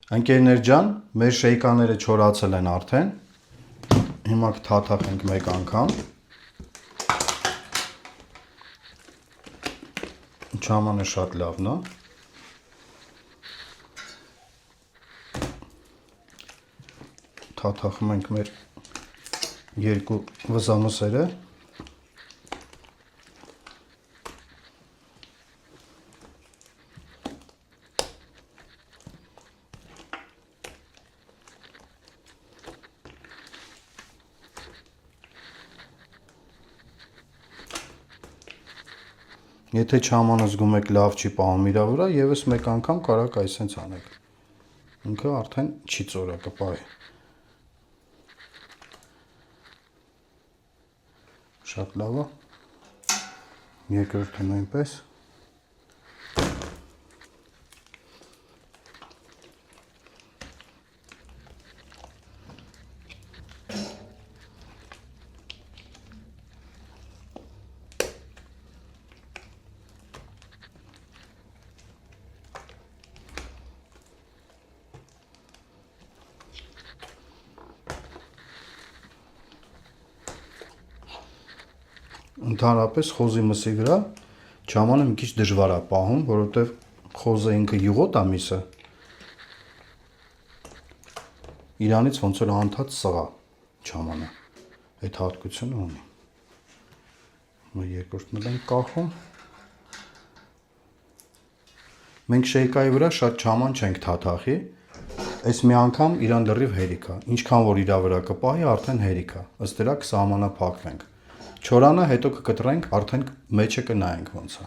Ընկերներ ջան, մեր շեյկաները չորացել են արդեն։ Հիմա կթաթախենք մեկ անգամ։ Չամանը շատ լավն է։ Թաթախում ենք մեր երկու վզամսերը։ Եթե չամանը զգում եք լավ չի պահում իր վրա, եւս մեկ անգամ կարաք այսպես անեք։ Ինքը արդեն չի ծորա կպահի։ Շատ լավ է։ Երկրորդը նույնպես։ Ընդհանրապես խոզի մսի վրա չամանը մի քիչ դժվար է պահում, որովհետև խոզը ինքը յուղոտ է միսը։ Իրանից ոնց որ անդադ սղա չամանը։ Այդ հատկությունը ունի։ Հիմա երկրորդն էլ ենք կախում։ Մենք շեյկայի վրա շատ չաման չենք թաթախի։ Այս մի անգամ իրան լրիվ հերիք է։ Ինչքան որ իր վրա կպահի, արդեն հերիք է։ Ըստ դրա կսահմանափակվենք։ Չորանը հետո կկտրենք, արդեն մեջը կնայենք ոնց է։